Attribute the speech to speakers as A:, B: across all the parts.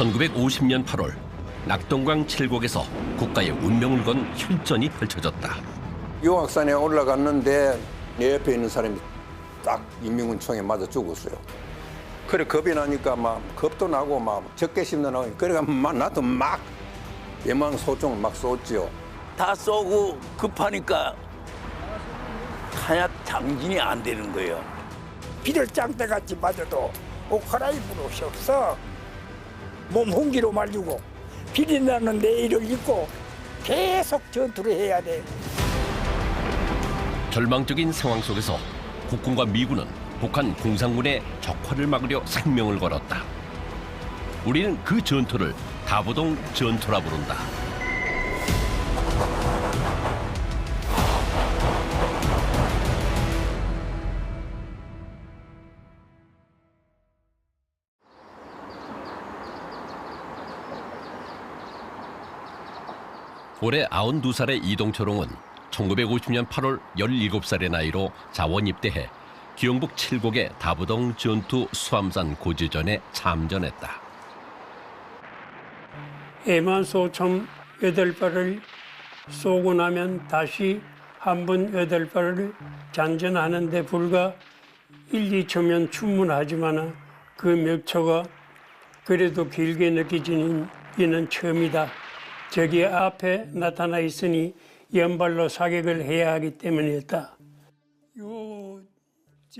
A: 1950년 8월 낙동강 칠곡에서 국가의 운명을 건 혈전이 펼쳐졌다.
B: 용악산에 올라갔는데 내 옆에 있는 사람이 딱 인민군 총에 맞아 죽었어요. 그래 겁이 나니까 막 겁도 나고 막 적개심도 나고 그래가 나도 막 예망 소총을 막 쏘지요.
C: 다 쏘고 급하니까 탄약 장진이 안 되는 거예요.
D: 비를 짱대같이 맞아도 옷 갈아입을 옷이 없어. 몸 홍기로 말리고 비리 나는 내일을 입고 계속 전투를 해야 돼.
A: 절망적인 상황 속에서 국군과 미군은 북한 공산군의 적화를 막으려 생명을 걸었다. 우리는 그 전투를 다부동 전투라 부른다. 올해 92살의 이동철옹은 1950년 8월 17살의 나이로 자원 입대해 기영북 칠곡의 다부동 전투 수암산 고지전에 참전했다.
E: 해만소총 8발을 쏘고 나면 다시 한 번 8발을 장전하는데 불과 1, 2초면 충분하지만 그 몇 초가 그래도 길게 느껴지는 이는 처음이다. 저기 앞에 나타나 있으니 연발로 사격을 해야 하기 때문이었다.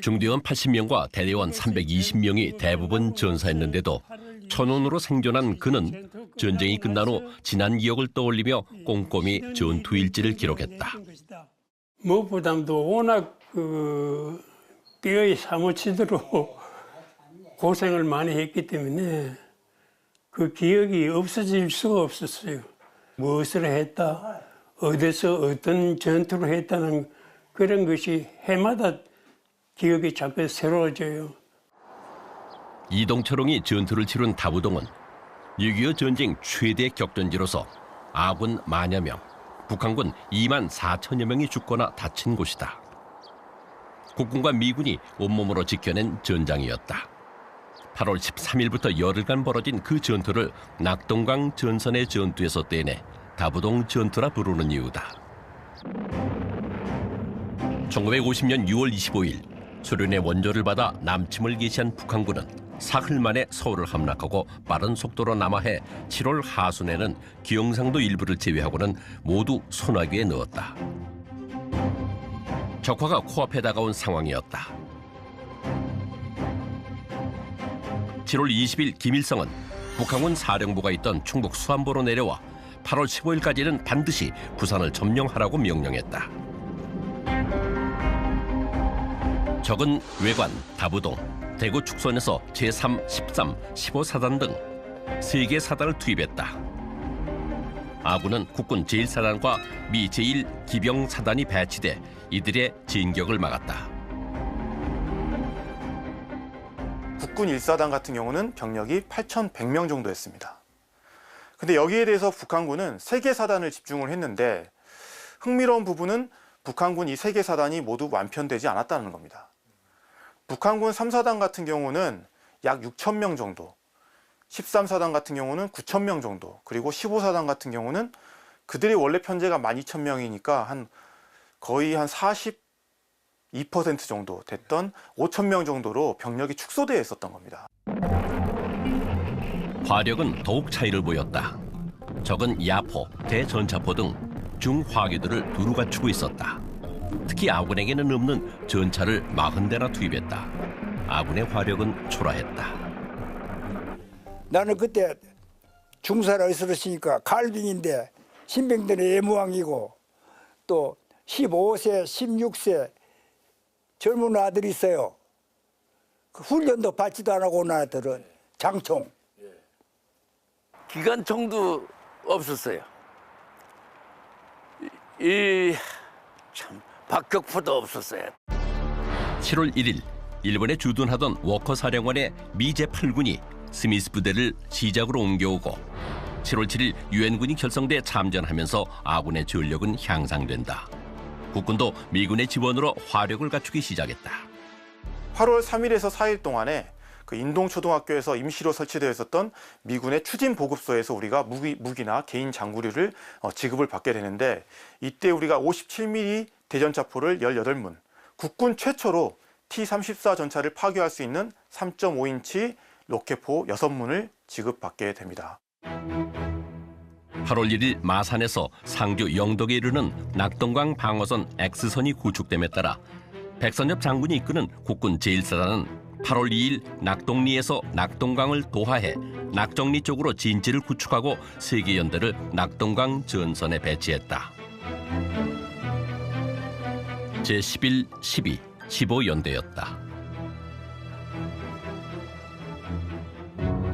A: 중대원 80명과 대대원 320명이 대부분 전사했는데도 천원으로 생존한 그는 전쟁이 끝난 후 지난 기억을 떠올리며 꼼꼼히 전투 일지를 기록했다.
E: 무엇보다도 워낙 뼈에 사무치도록 고생을 많이 했기 때문에 그 기억이 없어질 수가 없었어요. 무엇을 했다, 어디서 어떤 전투를 했다는 그런 것이 해마다 기억이 자꾸 새로워져요.
A: 이동철옹이 전투를 치룬 다부동은 6.25 전쟁 최대 격전지로서 아군 만여 명, 북한군 2만 4천여 명이 죽거나 다친 곳이다. 국군과 미군이 온몸으로 지켜낸 전장이었다. 8월 13일부터 열흘간 벌어진 그 전투를 낙동강 전선의 전투에서 떼내 다부동 전투라 부르는 이유다. 1950년 6월 25일 소련의 원조를 받아 남침을 개시한 북한군은 사흘 만에 서울을 함락하고 빠른 속도로 남하해 7월 하순에는 기영상도 일부를 제외하고는 모두 소나기에 넣었다. 적화가 코앞에 다가온 상황이었다. 7월 20일 김일성은 북한군 사령부가 있던 충북 수안보로 내려와 8월 15일까지는 반드시 부산을 점령하라고 명령했다. 적은 외관, 다부동, 대구 축선에서 제3, 13, 15사단 등 3개 사단을 투입했다. 아군은 국군 제1사단과 미 제1기병사단이 배치돼 이들의 진격을 막았다.
F: 국군 1사단 같은 경우는 병력이 8,100명 정도였습니다. 근데 여기에 대해서 북한군은 3개 사단을 집중을 했는데 흥미로운 부분은 북한군 이 3개 사단이 모두 완편되지 않았다는 겁니다. 북한군 3사단 같은 경우는 약 6,000명 정도, 13사단 같은 경우는 9,000명 정도, 그리고 15사단 같은 경우는 그들이 원래 편제가 12,000명이니까 거의 한 42% 정도 됐던 5,000명 정도로 병력이 축소되어 있었던 겁니다.
A: 화력은 더욱 차이를 보였다. 적은 야포, 대전차포 등 중화기들을 두루 갖추고 있었다. 특히 아군에게는 없는 전차를 40대나 투입했다. 아군의 화력은 초라했다.
D: 나는 그때 중사라 있었으니까 갈빙인데 신병들의 예무왕이고 또 15세, 16세 젊은 아들이 있어요. 그 훈련도 받지도 안 하고 온 아들은 장총.
C: 기관총도 없었어요. 참 박격포도 없었어요.
A: 7월 1일 일본에 주둔하던 워커 사령관의 미 제8군이 스미스 부대를 시작으로 옮겨오고 7월 7일 유엔군이 결성돼 참전하면서 아군의 전력은 향상된다. 국군도 미군의 지원으로 화력을 갖추기 시작했다.
F: 8월 3일에서 4일 동안에 그 인동초등학교에서 임시로 설치되어 있었던 미군의 추진 보급소에서 우리가 무기나 개인 장구류를 지급을 받게 되는데, 이때 우리가 57mm 대전차포를 18문, 국군 최초로 T-34 전차를 파괴할 수 있는 3.5인치 로켓포 6문을 지급받게 됩니다.
A: 8월 1일 마산에서 상주 영덕에 이르는 낙동강 방어선 X선이 구축됨에 따라 백선엽 장군이 이끄는 국군 제1사단은 8월 2일 낙동리에서 낙동강을 도하해 낙정리 쪽으로 진지를 구축하고 세계연대를 낙동강 전선에 배치했다. 제11, 12, 15연대였다.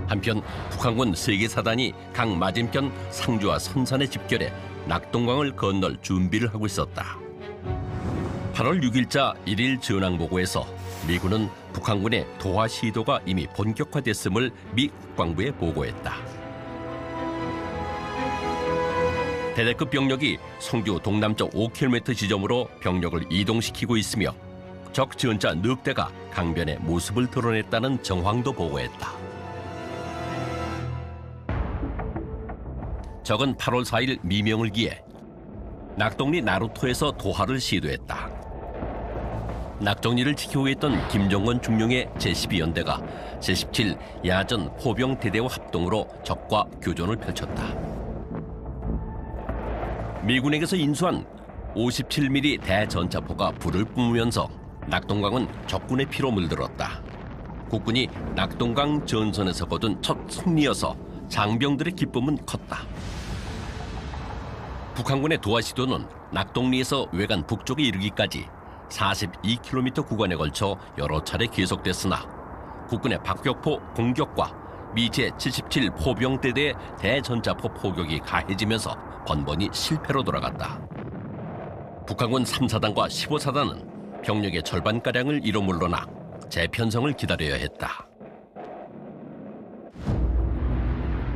A: 한편 북한군 세계사단이 강 맞은편 상주와 선산에 집결해 낙동강을 건널 준비를 하고 있었다. 8월 6일자 1일 전황보고에서 미군은 북한군의 도하 시도가 이미 본격화됐음을 미 국방부에 보고했다. 대대급 병력이 송주 동남쪽 5km 지점으로 병력을 이동시키고 있으며 적 전차 넉 대가 강변에 모습을 드러냈다는 정황도 보고했다. 적은 8월 4일 미명을 기해 낙동리 나루토에서 도하를 시도했다. 낙정리를 지키고 있던 김정건 중령의 제12연대가 제17 야전 포병대대와 합동으로 적과 교전을 펼쳤다. 미군에게서 인수한 57mm 대전차포가 불을 뿜으면서 낙동강은 적군의 피로 물들었다. 국군이 낙동강 전선에서 거둔 첫 승리여서 장병들의 기쁨은 컸다. 북한군의 도하 시도는 낙동리에서 외관 북쪽에 이르기까지 42km 구간에 걸쳐 여러 차례 계속됐으나 국군의 박격포 공격과 미 제77 포병대대의 대전차포 포격이 가해지면서 번번이 실패로 돌아갔다. 북한군 3사단과 15사단은 병력의 절반가량을 잃어 물러나 재편성을 기다려야 했다.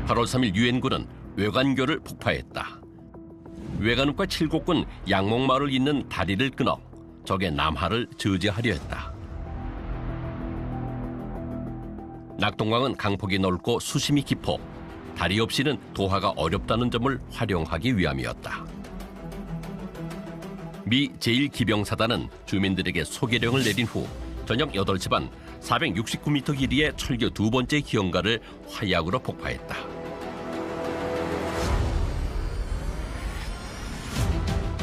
A: 8월 3일 유엔군은 외관교를 폭파했다. 외관읍과 칠곡군 양목마을을 잇는 다리를 끊어 적의 남하를 저지하려 했다. 낙동강은 강폭이 넓고 수심이 깊어 다리 없이는 도하가 어렵다는 점을 활용하기 위함이었다. 미 제1기병사단은 주민들에게 소개령을 내린 후 저녁 8시 반 469m 길이의 철교 두 번째 기형가를 화약으로 폭파했다.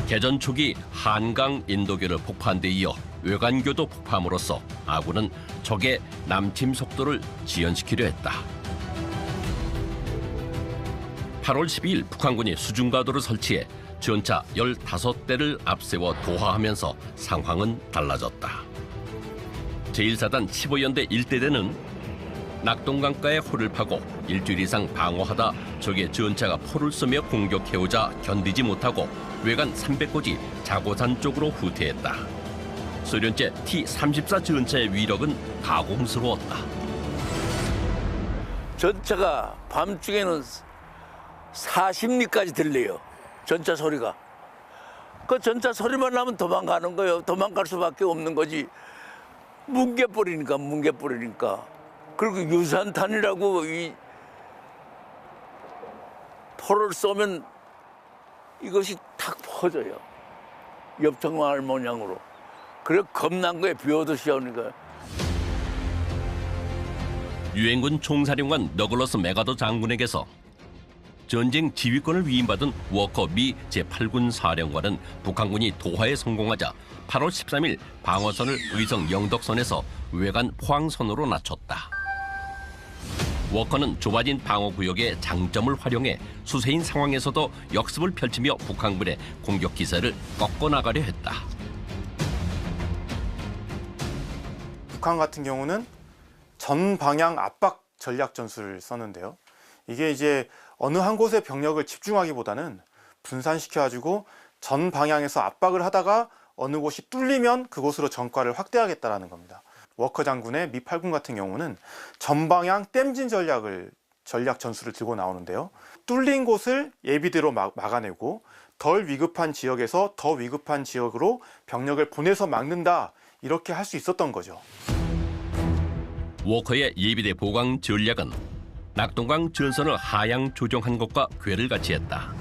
A: 개전 초기 한강 인도교를 폭파한 데 이어 외관교도 폭파함으로써 아군은 적의 남침 속도를 지연시키려 했다. 8월 12일 북한군이 수중가도를 설치해 전차 15대를 앞세워 도하하면서 상황은 달라졌다. 제1사단 15연대 1대대는 낙동강가에 홀을 파고 일주일 이상 방어하다 적의 전차가 포를 쏘며 공격해오자 견디지 못하고 외관 300고지 자고산 쪽으로 후퇴했다. 소련제 T-34 전차의 위력은 가공스러웠다.
C: 전차가 밤중에는 40리까지 들려요. 전차 소리가. 그 전차 소리만 나면 도망가는 거예요. 도망갈 수밖에 없는 거지. 뭉개버리니까. 그리고 유산탄이라고 이 포를 쏘면 이것이 탁 퍼져요. 엽청마을 모양으로. 그래 겁난 거에 비오듯이 오니까.
A: 유엔군 총사령관 너글러스 메가더 장군에게서 전쟁 지휘권을 위임받은 워커 미 제8군 사령관은 북한군이 도하에 성공하자 8월 13일 방어선을 의성 영덕선에서 외관 포항선으로 낮췄다. 워커는 좁아진 방어구역의 장점을 활용해 수세인 상황에서도 역습을 펼치며 북한군의 공격 기세를 꺾어나가려 했다.
F: 북한 같은 경우는 전방향 압박 전략 전술을 썼는데요. 이게 이제 어느 한 곳에 병력을 집중하기보다는 분산시켜가지고 전 방향에서 압박을 하다가 어느 곳이 뚫리면 그곳으로 전과를 확대하겠다라는 겁니다. 워커 장군의 미 8군 같은 경우는 전방향 댐진 전략 전술을 들고 나오는데요. 뚫린 곳을 예비대로 막아내고 덜 위급한 지역에서 더 위급한 지역으로 병력을 보내서 막는다, 이렇게 할 수 있었던 거죠.
A: 워커의 예비대 보강 전략은 낙동강 전선을 하향 조정한 것과 궤를 같이 했다.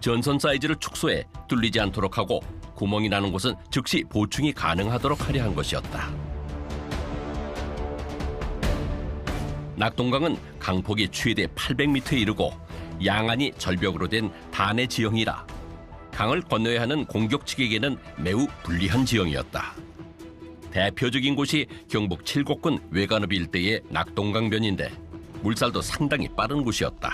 A: 전선 사이즈를 축소해 뚫리지 않도록 하고 구멍이 나는 곳은 즉시 보충이 가능하도록 하려 한 것이었다. 낙동강은 강폭이 최대 800m에 이르고 양안이 절벽으로 된 단해 지형이라 강을 건너야 하는 공격측에게는 매우 불리한 지형이었다. 대표적인 곳이 경북 칠곡군 외관읍 일대의 낙동강변인데 물살도 상당히 빠른 곳이었다.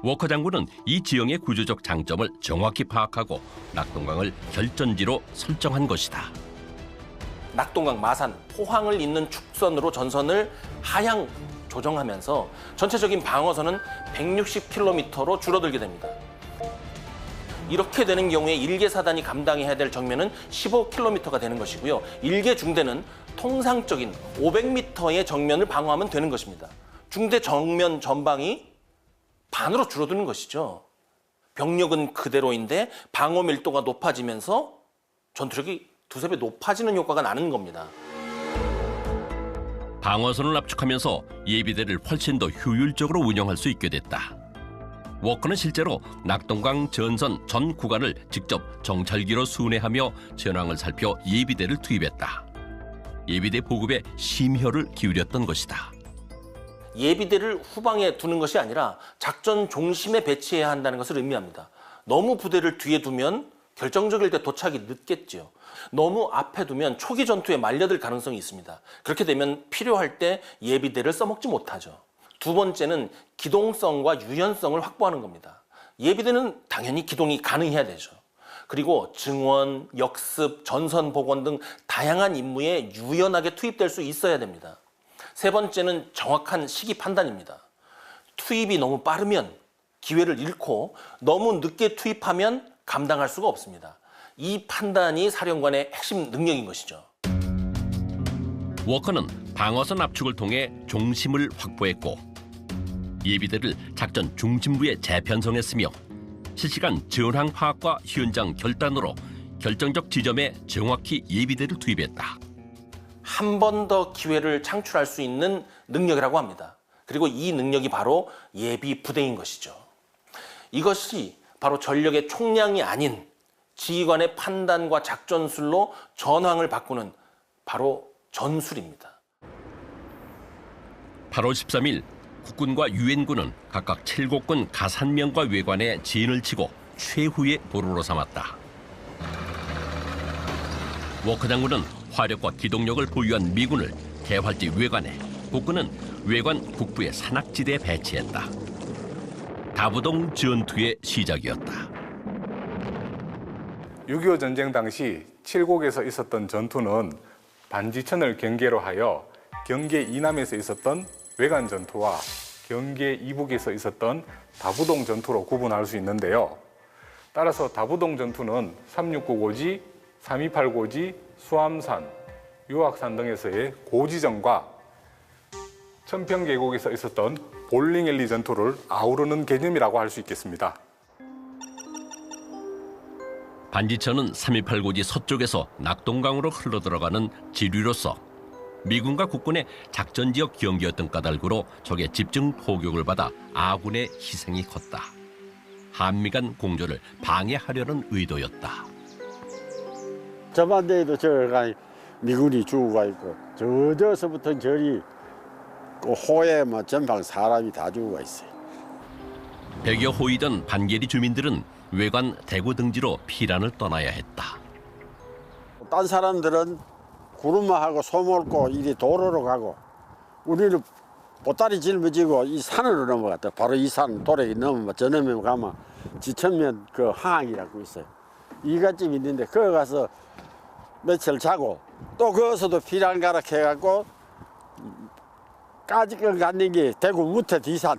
A: 워커 장군은 이 지형의 구조적 장점을 정확히 파악하고 낙동강을 결전지로 설정한 것이다.
G: 낙동강 마산 포항을 잇는 축선으로 전선을 하향 조정하면서 전체적인 방어선은 160km로 줄어들게 됩니다. 이렇게 되는 경우에 1개 사단이 감당해야 될 정면은 15km가 되는 것이고요. 1개 중대는 통상적인 500m의 정면을 방어하면 되는 것입니다. 중대 정면 전방이 반으로 줄어드는 것이죠. 병력은 그대로인데 방어 밀도가 높아지면서 전투력이 두세 배 높아지는 효과가 나는 겁니다.
A: 방어선을 압축하면서 예비대를 훨씬 더 효율적으로 운영할 수 있게 됐다. 워커는 실제로 낙동강 전선 전 구간을 직접 정찰기로 순회하며 전황을 살펴 예비대를 투입했다. 예비대 보급에 심혈을 기울였던 것이다.
G: 예비대를 후방에 두는 것이 아니라 작전 중심에 배치해야 한다는 것을 의미합니다. 너무 부대를 뒤에 두면 결정적일 때 도착이 늦겠죠. 너무 앞에 두면 초기 전투에 말려들 가능성이 있습니다. 그렇게 되면 필요할 때 예비대를 써먹지 못하죠. 두 번째는 기동성과 유연성을 확보하는 겁니다. 예비대는 당연히 기동이 가능해야 되죠. 그리고 증원, 역습, 전선 복원 등 다양한 임무에 유연하게 투입될 수 있어야 됩니다. 세 번째는 정확한 시기 판단입니다. 투입이 너무 빠르면 기회를 잃고 너무 늦게 투입하면 감당할 수가 없습니다. 이 판단이 사령관의 핵심 능력인 것이죠.
A: 워커는 방어선 압축을 통해 중심을 확보했고 예비대를 작전 중심부에 재편성했으며 실시간 전황 파악과 현장 결단으로 결정적 지점에 정확히 예비대를 투입했다.
G: 한 번 더 기회를 창출할 수 있는 능력이라고 합니다. 그리고 이 능력이 바로 예비 부대인 것이죠. 이것이 바로 전력의 총량이 아닌 지휘관의 판단과 작전술로 전황을 바꾸는 바로 전술입니다.
A: 8월 13일 국군과 유엔군은 각각 칠곡군 가산면과 외관에 진을 치고 최후의 보루로 삼았다. 워커 장군은 화력과 기동력을 보유한 미군을 개활지 외관에, 국군은 외관 북부의 산악지대에 배치했다. 다부동 전투의 시작이었다.
H: 6.25 전쟁 당시 칠곡에서 있었던 전투는 반지천을 경계로 하여 경계 이남에서 있었던 외관 전투와 경계 이북에서 있었던 다부동 전투로 구분할 수 있는데요. 따라서 다부동 전투는 369 고지, 328 고지, 수암산, 유악산 등에서의 고지전과 천평계곡에서 있었던 볼링엘리 전투를 아우르는 개념이라고 할 수 있겠습니다.
A: 반지천은 328 고지 서쪽에서 낙동강으로 흘러들어가는 지류로서 미군과 국군의 작전지역 경계였던 까닭으로 적의 집중 포격을 받아 아군의 희생이 컸다. 한미 간 공조를 방해하려는 의도였다.
I: 저 반대에도 저가 미군이 죽어가 있고 저서부터 저리 그 호에 뭐 전방 사람이 다 죽어가 있어요.
A: 100여 호이던 반계리 주민들은 외관 대구 등지로 피란을 떠나야 했다.
I: 딴 사람들은 구름마하고 소몰고 이리 도로로 가고 우리는 보따리 짊어지고 이 산으로 넘어갔다. 바로 이 산 도로에 넘으면 저 넘으면 가면 지천면 그 항이라고 있어요. 이갓집 있는데 거기 가서 며칠 자고 또 거기서도 피란 가락 해갖고 까짓걸 갔는 게 대구 무태 뒤산.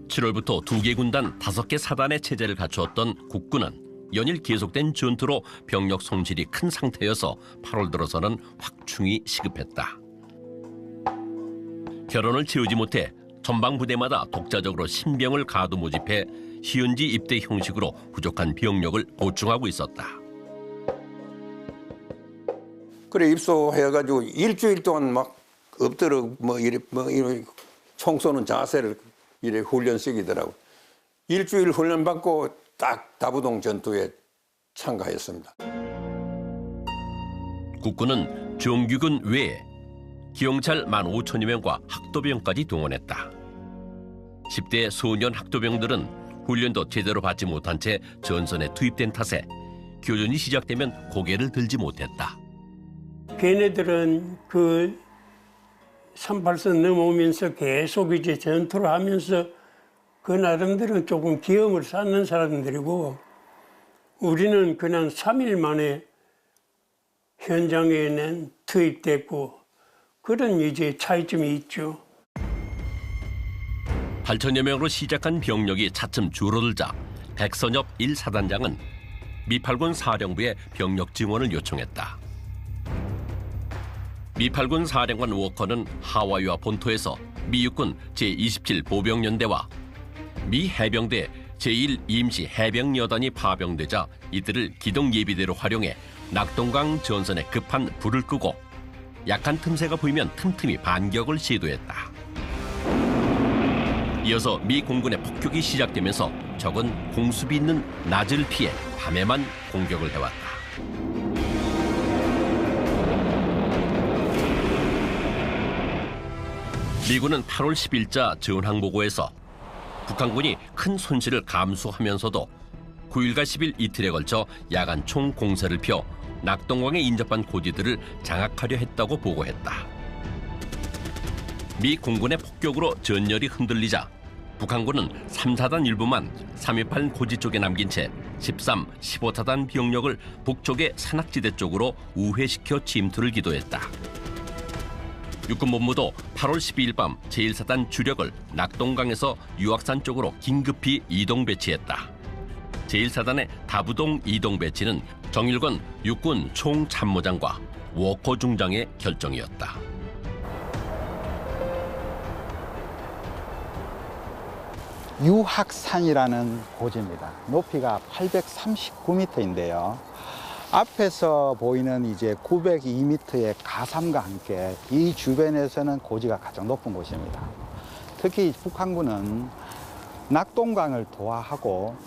A: 7월부터 2개 군단 5개 사단의 체제를 갖추었던 국군은 연일 계속된 전투로 병력 손실이 큰 상태여서 8월 들어서는 확충이 시급했다. 결혼을 채우지 못해 전방 부대마다 독자적으로 신병을 가두 모집해 시은지 입대 형식으로 부족한 병력을 보충하고 있었다.
B: 그래 입소해가지고 일주일 동안 막 엎드려 이래 총 쏘는 자세를 이래 훈련시키더라고. 일주일 훈련 받고 딱 다부동 전투에 참가했습니다.
A: 국군은 정규군 외에 기용찰 15,000여 명과 학도병까지 동원했다. 10대 소년 학도병들은 훈련도 제대로 받지 못한 채 전선에 투입된 탓에 교전이 시작되면 고개를 들지 못했다.
E: 걔네들은 그 38선 넘어오면서 계속 이제 전투를 하면서 그 나름대로 조금 기염을 쌓는 사람들이고, 우리는 그냥 3일 만에 현장에는 투입됐고, 그런 이제 차이점이 있죠.
A: 8,000여 명으로 시작한 병력이 차츰 줄어들자 백선엽 1사단장은 미8군 사령부에 병력 증원을 요청했다. 미8군 사령관 워커는 하와이와 본토에서 미 육군 제27 보병연대와 미 해병대 제1 임시 해병여단이 파병되자 이들을 기동 예비대로 활용해 낙동강 전선에 급한 불을 끄고 약한 틈새가 보이면 틈틈이 반격을 시도했다. 이어서 미 공군의 폭격이 시작되면서 적은 공습이 있는 낮을 피해 밤에만 공격을 해왔다. 미군은 8월 10일자 전황보고에서 북한군이 큰 손실을 감수하면서도 9일과 10일 이틀에 걸쳐 야간 총 공세를 펴 낙동강에 인접한 고지들을 장악하려 했다고 보고했다. 미 공군의 폭격으로 전열이 흔들리자 북한군은 3사단 일부만 328 고지 쪽에 남긴 채 13, 15사단 병력을 북쪽의 산악지대 쪽으로 우회시켜 침투를 기도했다. 육군본부도 8월 12일 밤 제1사단 주력을 낙동강에서 유악산 쪽으로 긴급히 이동 배치했다. 제1사단의 다부동 이동 배치는 정일권 육군 총참모장과 워커 중장의 결정이었다.
J: 유학산이라는 고지입니다. 높이가 839m인데요. 앞에서 보이는 이제 902m의 가삼과 함께 이 주변에서는 고지가 가장 높은 곳입니다. 특히 북한군은 낙동강을 도하하고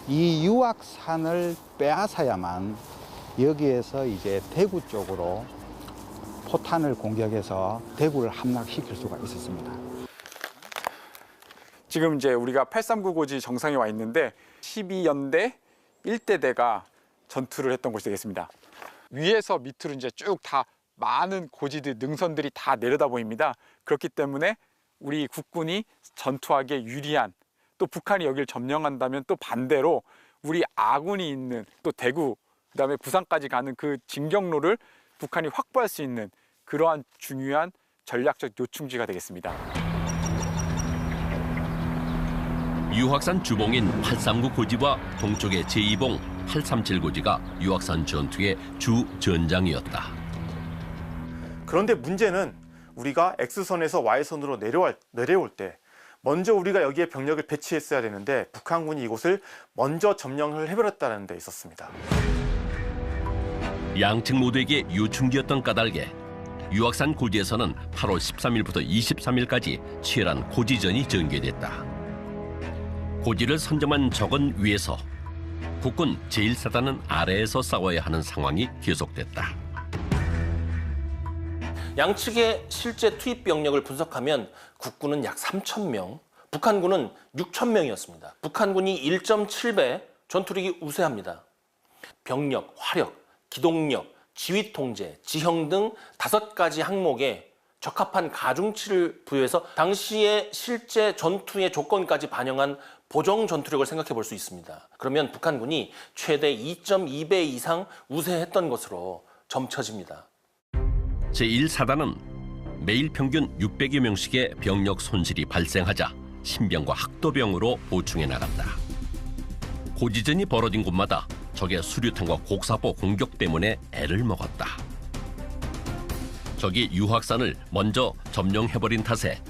J: 이 유악산을 빼앗아야만 여기에서 이제 대구 쪽으로 포탄을 공격해서 대구를 함락시킬 수가 있었습니다.
K: 지금 이제 우리가 839 고지 정상에 와 있는데 12연대 1대대가 전투를 했던 곳이 되겠습니다. 위에서 밑으로 이제 쭉 다 많은 고지들, 능선들이 다 내려다 보입니다. 그렇기 때문에 우리 국군이 전투하기에 유리한, 또 북한이 여기를 점령한다면 또 반대로 우리 아군이 있는 또 대구, 그다음에 부산까지 가는 그 진경로를 북한이 확보할 수 있는 그러한 중요한 전략적 요충지가 되겠습니다.
A: 유학산 주봉인 839 고지와 동쪽의 제2봉 837 고지가 유학산 전투의 주 전장이었다.
F: 그런데 문제는 우리가 X선에서 Y선으로 내려올 때 먼저 우리가 여기에 병력을 배치했어야 되는데 북한군이 이곳을 먼저 점령을 해버렸다는 데 있었습니다.
A: 양측 모두에게 요충지였던 까닭에 유학산 고지에서는 8월 13일부터 23일까지 치열한 고지전이 전개됐다. 고지를 선점한 적은 위에서 국군 제1사단은 아래에서 싸워야 하는 상황이 계속됐다.
G: 양측의 실제 투입 병력을 분석하면 국군은 약 3,000명, 북한군은 6,000명이었습니다. 북한군이 1.7배 전투력이 우세합니다. 병력, 화력, 기동력, 지휘 통제, 지형 등 5가지 항목에 적합한 가중치를 부여해서 당시의 실제 전투의 조건까지 반영한 보정 전투력을 생각해 볼 수 있습니다. 그러면 북한군이 최대 2.2배 이상 우세했던 것으로 점쳐집니다.
A: 제1사단은 매일 평균 600여 명씩의 병력 손실이 발생하자 신병과 학도병으로 보충해 나갔다. 고지전이 벌어진 곳마다 적의 수류탄과 곡사포 공격 때문에 애를 먹었다. 적이 유학산을 먼저 점령해버린 탓에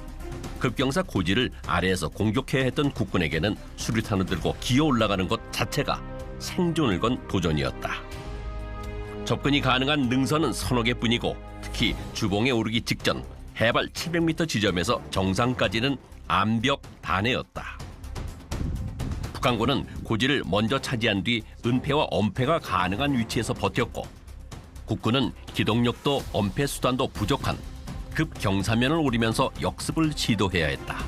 A: 급경사 고지를 아래에서 공격해야 했던 국군에게는 수류탄을 들고 기어 올라가는 것 자체가 생존을 건 도전이었다. 접근이 가능한 능선은 서너 개뿐이고 특히 주봉에 오르기 직전 해발 700m 지점에서 정상까지는 암벽 단해였다. 북한군은 고지를 먼저 차지한 뒤 은폐와 엄폐가 가능한 위치에서 버텼고 국군은 기동력도 엄폐 수단도 부족한 급경사면을 오르면서 역습을 시도해야 했다.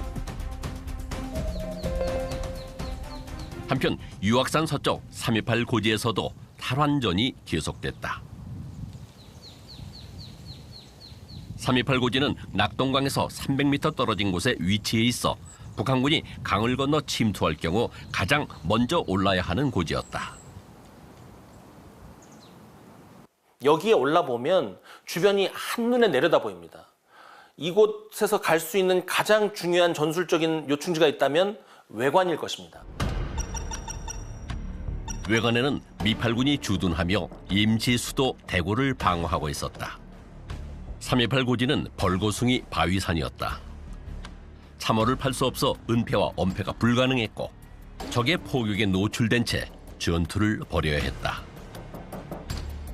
A: 한편 유악산 서쪽 328 고지에서도 탈환전이 계속됐다. 328 고지는 낙동강에서 300m 떨어진 곳에 위치해 있어 북한군이 강을 건너 침투할 경우 가장 먼저 올라야 하는 고지였다.
G: 여기에 올라보면 주변이 한눈에 내려다 보입니다. 이곳에서 갈 수 있는 가장 중요한 전술적인 요충지가 있다면 외관일 것입니다.
A: 외관에는 미팔군이 주둔하며 임시 수도 대구를 방어하고 있었다. 328 고지는 벌고숭이 바위산이었다. 참호를 팔 수 없어 은폐와 엄폐가 불가능했고 적의 포격에 노출된 채 전투를 벌여야 했다.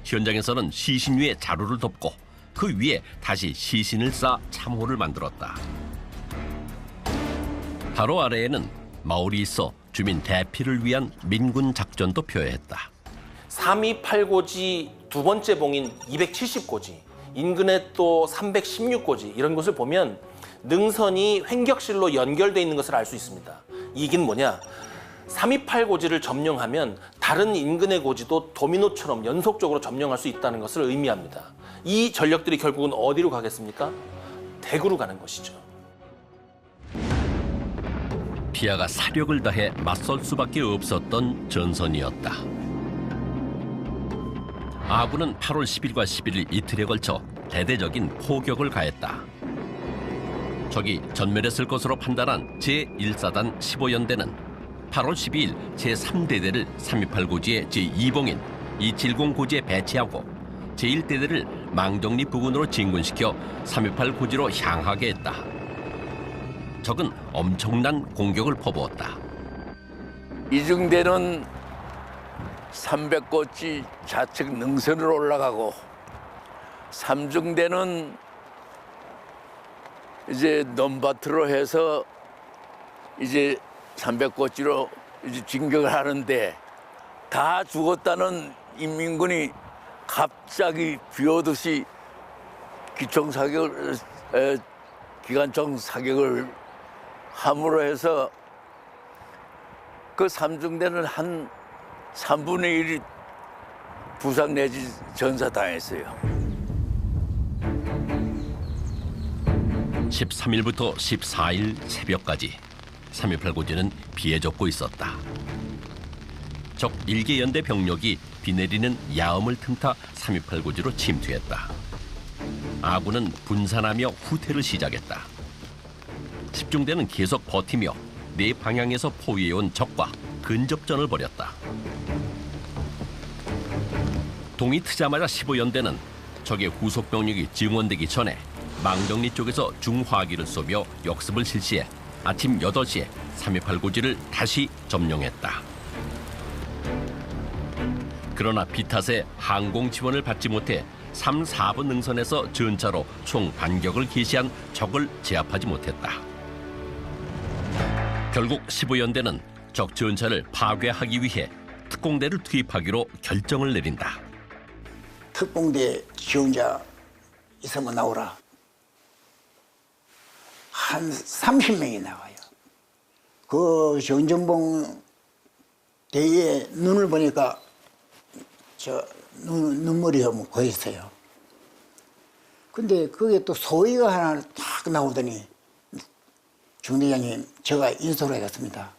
A: 현장에서는 시신 위에 자루를 덮고 그 위에 다시 시신을 쌓아 참호를 만들었다. 바로 아래에는 마을이 있어 주민 대피를 위한 민군 작전도 표해했다.
G: 328 고지 두 번째 봉인 270 고지, 인근에 또 316 고지 이런 곳을 보면 능선이 횡격실로 연결되어 있는 것을 알 수 있습니다. 이긴 뭐냐? 328 고지를 점령하면 다른 인근의 고지도 도미노처럼 연속적으로 점령할 수 있다는 것을 의미합니다. 이 전력들이 결국은 어디로 가겠습니까? 대구로 가는 것이죠.
A: 피아가 사력을 다해 맞설 수밖에 없었던 전선이었다. 아군은 8월 10일과 11일 이틀에 걸쳐 대대적인 포격을 가했다. 적이 전멸했을 것으로 판단한 제1사단 15연대는 8월 12일 제3대대를 328 고지의 제2봉인 270 고지에 배치하고 제1대대를 망정리 부근으로 진군시켜 328 고지로 향하게 했다. 적은 엄청난 공격을 퍼부었다.
C: 이중대는 300고지 좌측 능선으로 올라가고 3중대는 이제 넘밭으로 해서 이제 300고지로 이제 진격을 하는데 다 죽었다는 인민군이 갑자기 비오듯이 기관총 사격을 함으로 해서 그 3중대는 한 3분의 1이 부상 내지 전사당했어요.
A: 13일부터 14일 새벽까지 328 고지는 비에 젖고 있었다. 적 1개 연대 병력이 비 내리는 야음을 틈타 328 고지로 침투했다. 아군은 분산하며 후퇴를 시작했다. 집중대는 계속 버티며 네 방향에서 포위해온 적과 근접전을 벌였다. 동이 트자마자 15연대는 적의 후속 병력이 증원되기 전에 망정리 쪽에서 중화기를 쏘며 역습을 실시해 아침 8시에 328 고지를 다시 점령했다. 그러나 비 탓에 항공 지원을 받지 못해 3, 4번 능선에서 전차로 총 반격을 개시한 적을 제압하지 못했다. 결국 15연대는 적 전차를 파괴하기 위해 특공대를 투입하기로 결정을 내린다.
D: 특공대 지원자 있으면 나오라. 한 30명이 나와요. 그 정전봉 대위에 눈을 보니까 눈물이 너무 고였어요. 근데 그게 또 소위가 하나 딱 나오더니 중대장님 제가 인솔을 해갔습니다.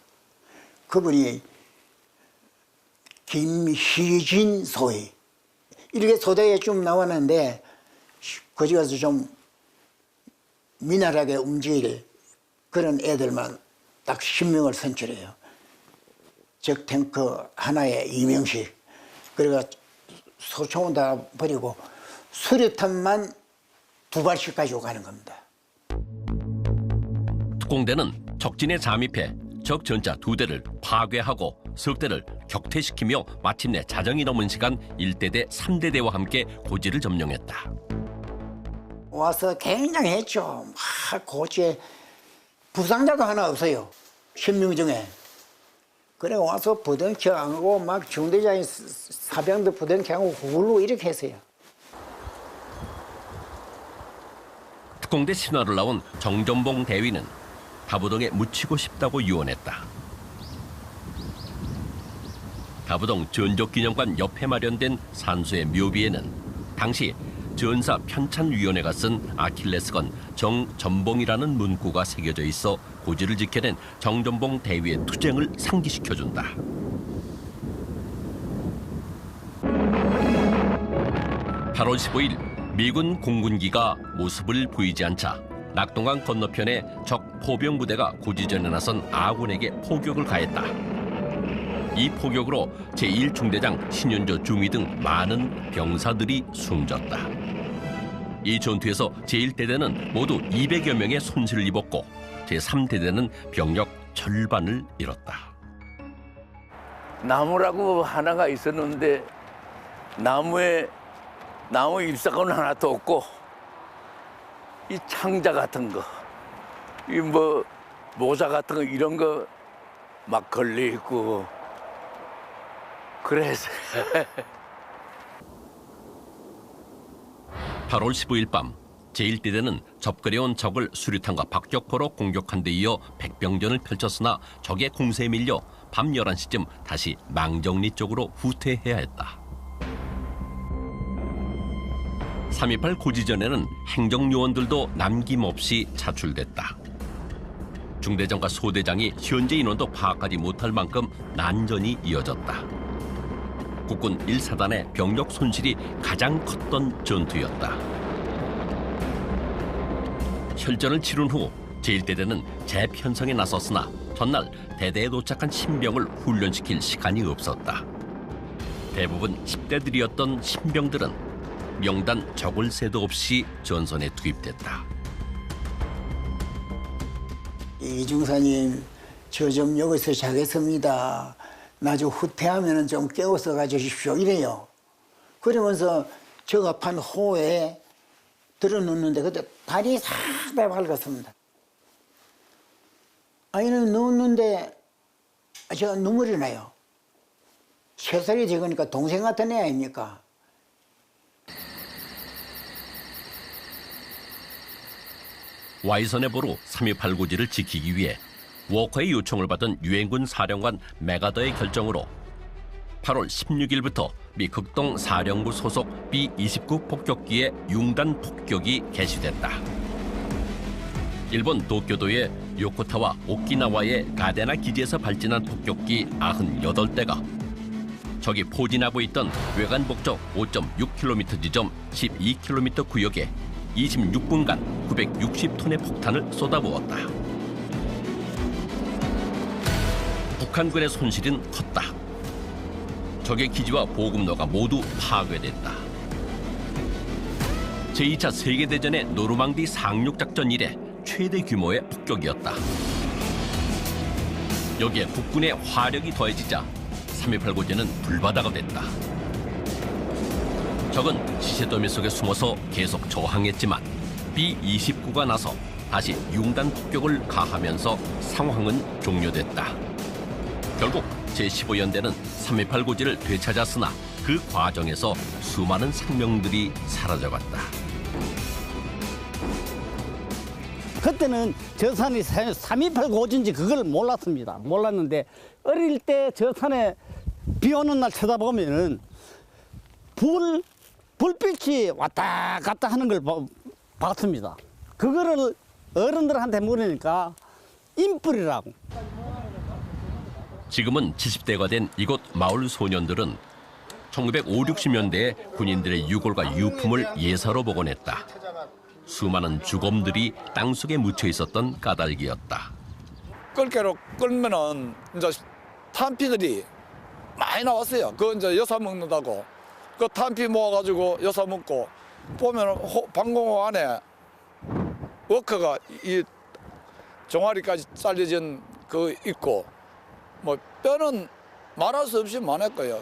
D: 그분이 김희진 소위 이렇게 소대에 좀 나왔는데 거기 가서 좀 미나하게 움직일 그런 애들만 딱 10명을 선출해요. 적 탱크 하나에 2명씩. 그래가 소총은 다 버리고 수류탄만 2발씩 가지고 가는 겁니다.
A: 특공대는 적진에 잠입해 적 전차 2대를 파괴하고 석 대를 격퇴시키며 마침내 자정이 넘은 시간 1대대, 3대대와 함께 고지를 점령했다.
D: 와서 굉장했죠. 막 고지에 부상자도 하나 없어요. 10명 중에. 그래 와서 부덩켜안고 막 중대장인 사병도 부덩켜안고 굴로 이렇게 했어요.
A: 특공대 신화를 나온 정전봉 대위는 다부동에 묻히고 싶다고 유언했다. 다부동 전적기념관 옆에 마련된 산수의 묘비에는 당시 전사 편찬위원회가 쓴 아킬레스건 정전봉이라는 문구가 새겨져 있어 고지를 지켜낸 정전봉 대위의 투쟁을 상기시켜준다. (8월 15일) 미군 공군기가 모습을 보이지 않자 낙동강 건너편에 적 포병 부대가 고지전에 나선 아군에게 포격을 가했다. 이 포격으로 제1중대장 신윤조 중위 등 많은 병사들이 숨졌다. 이 전투에서 제1대대는 모두 200여 명의 손실을 입었고 제3대대는 병력 절반을 잃었다.
C: 나무라고 하나가 있었는데 나무 잎사귀는 하나도 없고 이 창자 같은 거, 이 뭐 모자 같은 거 이런 거 막 걸려 있고 그래서
A: 8월 15일 밤 제1대대는 접근해온 적을 수류탄과 박격포로 공격한 데 이어 백병전을 펼쳤으나 적의 공세에 밀려 밤 11시쯤 다시 망정리 쪽으로 후퇴해야 했다. 3.28 고지전에는 행정요원들도 남김없이 차출됐다. 중대장과 소대장이 현재 인원도 파악하지 못할 만큼 난전이 이어졌다. 국군 1사단의 병력 손실이 가장 컸던 전투였다. 혈전을 치른 후 제1대대는 재편성에 나섰으나 전날 대대에 도착한 신병을 훈련시킬 시간이 없었다. 대부분 10대들이었던 신병들은 명단 적을 새도 없이 전선에 투입됐다.
D: 이중사님, 저 좀 여기서 자겠습니다. 나중 후퇴하면 좀 깨워서 가주십시오. 이래요. 그러면서 저가 판 호에 들어눕는데 그때 발이 상당히 밝았습니다. 아니, 누웠는데 제가 눈물이 나요. 3살이 적으니까 동생 같은 애 아닙니까?
A: 와이선의 보루 3.28 고지를 지키기 위해 워커의 요청을 받은 유엔군 사령관 메가더의 결정으로 8월 16일부터 미 극동 사령부 소속 B-29 폭격기의 융단 폭격이 개시됐다. 일본 도쿄도의 요코타와 오키나와의 가데나 기지에서 발진한 폭격기 98대가 적이 포진하고 있던 외관 북쪽 5.6km 지점 12km 구역에 26분간 960톤의 폭탄을 쏟아부었다. 북한군의 손실은 컸다. 적의 기지와 보급로가 모두 파괴됐다. 제2차 세계대전의 노르망디 상륙작전 이래 최대 규모의 폭격이었다. 여기에 국군의 화력이 더해지자 3.28 고지는 불바다가 됐다. 적은 시체더미 속에 숨어서 계속 저항했지만 B-29가 나서 다시 융단 폭격을 가하면서 상황은 종료됐다. 결국 제15연대는 3.28 고지를 되찾았으나 그 과정에서 수많은 생명들이 사라져갔다.
L: 그때는 저 산이 3.28 고지인지 그걸 몰랐습니다. 몰랐는데 어릴 때 저 산에 비 오는 날 쳐다보면은 불빛이 왔다 갔다 하는 걸 봤습니다. 그거를 어른들한테 물으니까 인뿔이라고.
A: 지금은 70대가 된 이곳 마을 소년들은 1950, 60년대에 군인들의 유골과 유품을 예사로 복원했다. 수많은 주검들이 땅속에 묻혀 있었던 까닭이었다.
M: 끌개로 끌면은 이제 탄피들이 많이 나왔어요. 그거 이제 여사 먹는다고. 그 탄피 모아가지고 여사 먹고 보면 방공호 안에 워커가 이 종아리까지 잘려진 그 있고 뭐 뼈는 말할 수 없이 많을 거예요.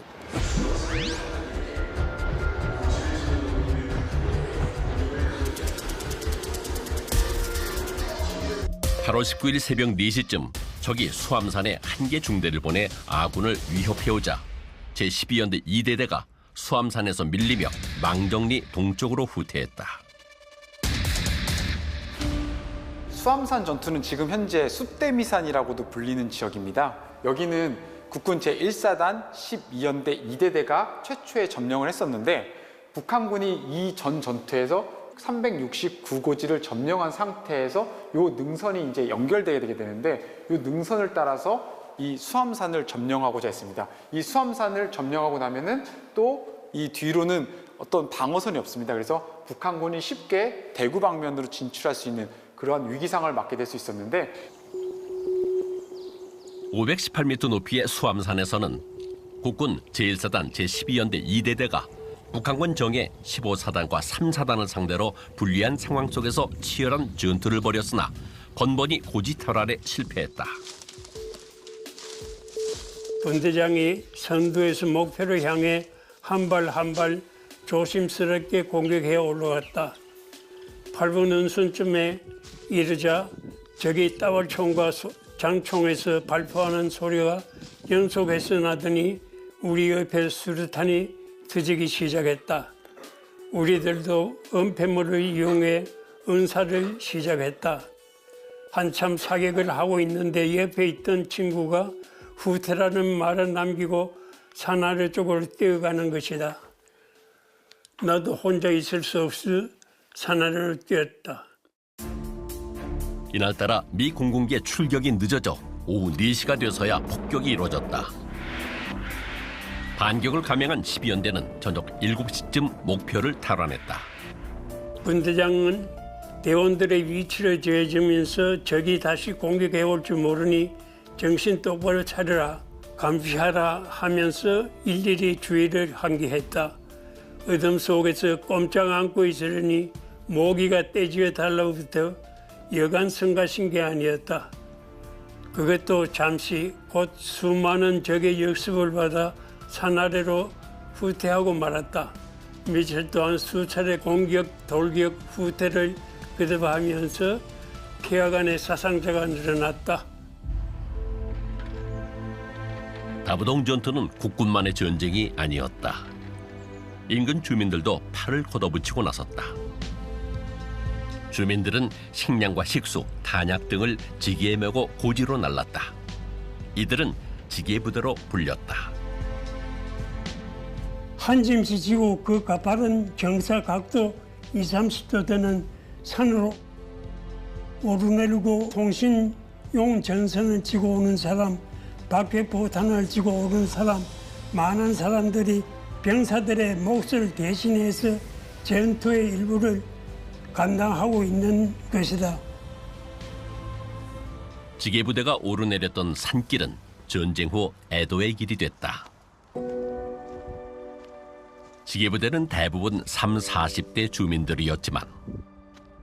A: (8월 19일) 새벽 4시쯤 적이 수암산에 한 개 중대를 보내 아군을 위협해오자 제12연대 2대대가 수암산에서 밀리며 망정리 동쪽으로 후퇴했다.
K: 수암산 전투는 지금 현재 숫대미산이라고도 불리는 지역입니다. 여기는 국군 제1사단 12연대 2대대가 최초에 점령을 했었는데 북한군이 이 전 전투에서 369고지를 점령한 상태에서 요 능선이 이제 연결되게 되는데 요 능선을 따라서 이 수암산을 점령하고자 했습니다. 이 수암산을 점령하고 나면은 또 이 뒤로는 어떤 방어선이 없습니다. 그래서 북한군이 쉽게 대구 방면으로 진출할 수 있는 그러한 위기상을 맞게 될 수 있었는데
A: 518m 높이의 수암산에서는 국군 제1사단 제12연대 2대대가 북한군 정예 15사단과 3사단을 상대로 불리한 상황 속에서 치열한 전투를 벌였으나 번번이 고지 탈환에 실패했다.
E: 분대장이 선두에서 목표를 향해 한 발 한 발 조심스럽게 공격해 올라갔다. 8분 은순쯤에 이르자 적이 따발총과 장총에서 발포하는 소리가 연속해서 나더니 우리 옆에 수류탄이 터지기 시작했다. 우리들도 은폐물을 이용해 은사를 시작했다. 한참 사격을 하고 있는데 옆에 있던 친구가 후퇴라는 말을 남기고 산 아래 쪽으로 뛰어가는 것이다. 나도 혼자 있을 수 없어 산 아래로 뛰었다.
A: 이날따라 미 공군기의 출격이 늦어져 오후 4시가 돼서야 폭격이 이루어졌다. 반격을 감행한 12연대는 저녁 7시쯤 목표를 탈환했다.
E: 분대장은 대원들의 위치를 정해주면서 적이 다시 공격해 올 줄 모르니 정신 똑바로 차려라, 감시하라 하면서 일일이 주의를 환기했다. 어둠 속에서 꼼짝 않고 있으려니 모기가 떼지어 달라부터 여간 성가신 게 아니었다. 그것도 잠시 곧 수많은 적의 역습을 받아 산 아래로 후퇴하고 말았다. 며칠 동안 수차례 공격, 돌격, 후퇴를 거듭하면서 피하간의 사상자가 늘어났다.
A: 다부동 전투는 국군만의 전쟁이 아니었다. 인근 주민들도 팔을 걷어붙이고 나섰다. 주민들은 식량과 식수, 탄약 등을 지게에 메고 고지로 날랐다. 이들은 지게부대로 불렸다.
E: 한 짐씩 지고 그 가파른 경사 각도 20-30도 되는 산으로 오르내리고 통신용 전선을 지고 오는 사람, 박격포탄을 지고 오는 사람, 많은 사람들이 병사들의 몫을 대신해서 전투의 일부를 감당하고 있는 것이다.
A: 지게부대가 오르내렸던 산길은 전쟁 후 애도의 길이 됐다. 지게부대는 대부분 30-40대 주민들이었지만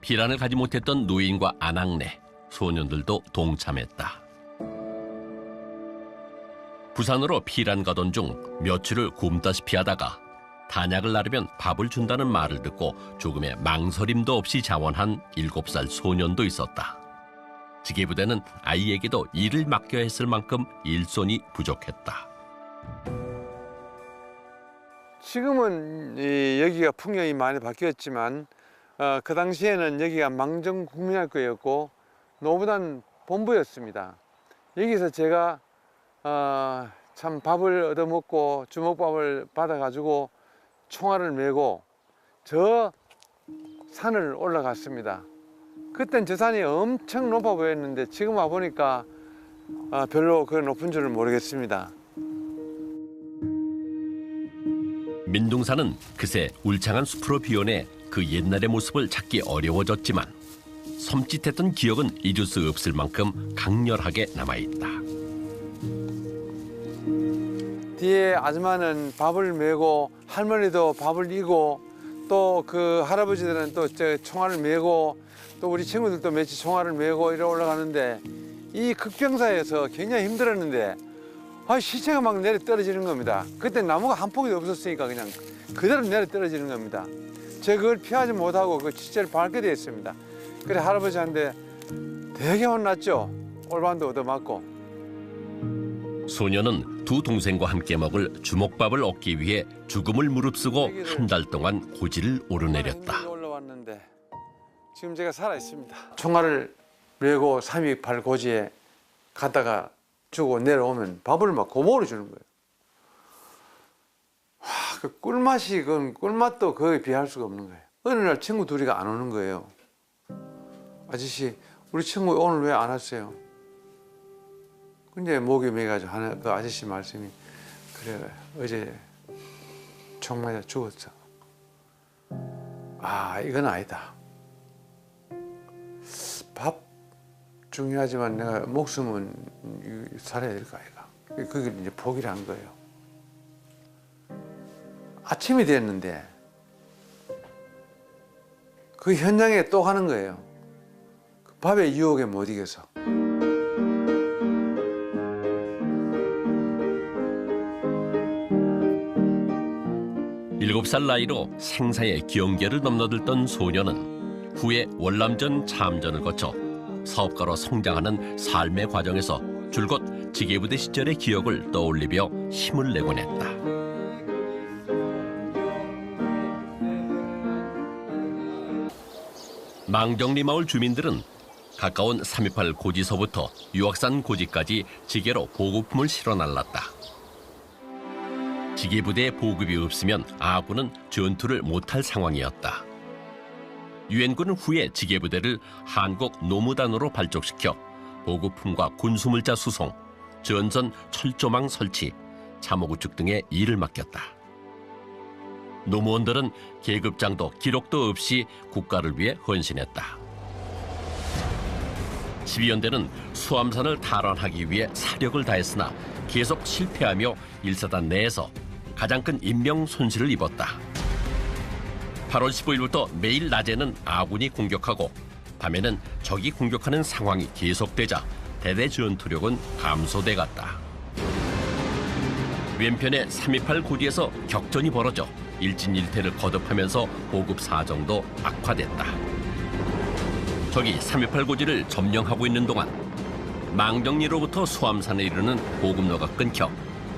A: 피란을 가지 못했던 노인과 아낙네, 소년들도 동참했다. 부산으로 피란 가던 중 며칠을 굶다시피 하다가 탄약을 나르면 밥을 준다는 말을 듣고 조금의 망설임도 없이 자원한 7살 소년도 있었다. 지게부대는 아이에게도 일을 맡겨야 했을 만큼 일손이 부족했다.
N: 지금은 여기가 풍경이 많이 바뀌었지만 그 당시에는 여기가 망정국민학교였고 노부단 본부였습니다. 여기서 제가 참 밥을 얻어먹고 주먹밥을 받아가지고 총알을 메고 저 산을 올라갔습니다. 그땐 저 산이 엄청 높아 보였는데 지금 와보니까 별로 그 높은 줄을 모르겠습니다.
A: 민둥산은 그새 울창한 숲으로 비워내 그 옛날의 모습을 찾기 어려워졌지만 섬찟했던 기억은 잊을 수 없을 만큼 강렬하게 남아있다.
N: 뒤에 아줌마는 밥을 메고 할머니도 밥을 이고 또 그 할아버지들은 또 총알을 메고 또 우리 친구들도 며칠 총알을 메고 이래 올라가는데 이 극병사에서 굉장히 힘들었는데 시체가 막 내려 떨어지는 겁니다. 그때 나무가 한 폭이 없었으니까 그냥 그대로 내려 떨어지는 겁니다. 제가 그걸 피하지 못하고 그 시체를 밟게 됐습니다. 그래 할아버지한테 되게 혼났죠. 올반도 얻어맞고.
A: 소녀는 두 동생과 함께 먹을 주먹밥을 얻기 위해 죽음을 무릅쓰고 한 달 동안 고지를 오르내렸다.
N: 올라왔는데 지금 제가 살아 있습니다. 총알을 메고 328 고지에 갔다가 주고 내려오면 밥을 막 고모로 주는 거예요. 와, 그 꿀맛이 그 꿀맛도 거의 비할 수가 없는 거예요. 어느 날 친구 둘이 안 오는 거예요. 아저씨, 우리 친구 오늘 왜 안 왔어요? 근데 목이 메가지고 그 아저씨 말씀이 그래 어제 총 맞아 죽었어. 아 이건 아니다. 밥 중요하지만 내가 목숨은 살아야 될 거 아이가. 그게 이제 포기를 한 거예요. 아침이 됐는데 그 현장에 또 가는 거예요. 그 밥의 유혹에 못 이겨서.
A: 7살 나이로 생사의 경계를 넘나들던 소녀는 후에 월남전 참전을 거쳐 사업가로 성장하는 삶의 과정에서 줄곧 지게부대 시절의 기억을 떠올리며 힘을 내곤 했다. 망정리 마을 주민들은 가까운 328 고지서부터 유악산 고지까지 지게로 보급품을 실어 날랐다. 지게부대에 보급이 없으면 아군은 전투를 못할 상황이었다. 유엔군은 후에 지게부대를 한국 노무단으로 발족시켜 보급품과 군수물자 수송, 전선 철조망 설치, 참호구축 등의 일을 맡겼다. 노무원들은 계급장도 기록도 없이 국가를 위해 헌신했다. 12연대는 수암산을 탈환하기 위해 사력을 다했으나 계속 실패하며 1사단 내에서 가장 큰 인명 손실을 입었다. 8월 15일부터 매일 낮에는 아군이 공격하고 밤에는 적이 공격하는 상황이 계속되자 대대 전투력은 감소돼 갔다. 왼편의 328 고지에서 격전이 벌어져 일진일퇴를 거듭하면서 보급 사정도 악화됐다. 적이 328 고지를 점령하고 있는 동안 망정리로부터 수암산에 이르는 보급로가 끊겨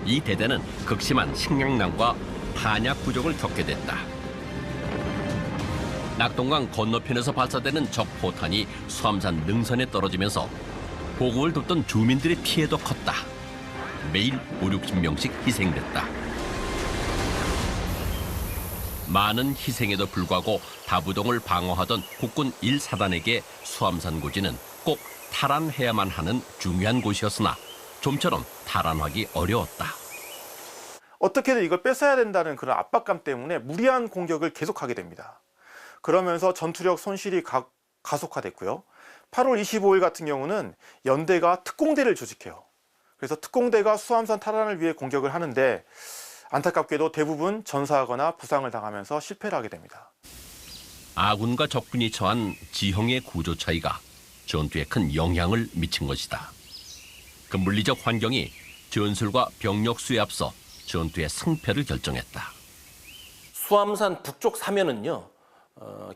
A: 이 대대는 극심한 식량난과 탄약 부족을 겪게 됐다. 낙동강 건너편에서 발사되는 적 포탄이 수암산 능선에 떨어지면서 보급을 돕던 주민들의 피해도 컸다. 매일 50~60명씩 희생됐다. 많은 희생에도 불구하고 다부동을 방어하던 국군 1사단에게 수암산 고지는 꼭 탈환해야만 하는 중요한 곳이었으나 좀처럼 탈환하기 어려웠다.
F: 어떻게든 이걸 뺏어야 된다는 그런 압박감 때문에 무리한 공격을 계속하게 됩니다. 그러면서 전투력 손실이 가속화됐고요. 8월 25일 같은 경우는 연대가 특공대를 조직해요. 그래서 특공대가 수암산 탈환을 위해 공격을 하는데 안타깝게도 대부분 전사하거나 부상을 당하면서 실패를 하게 됩니다.
A: 아군과 적군이 처한 지형의 구조 차이가 전투에 큰 영향을 미친 것이다. 그 물리적 환경이 전술과 병력 수에 앞서 전투의 승패를 결정했다.
G: 수암산 북쪽 사면은요,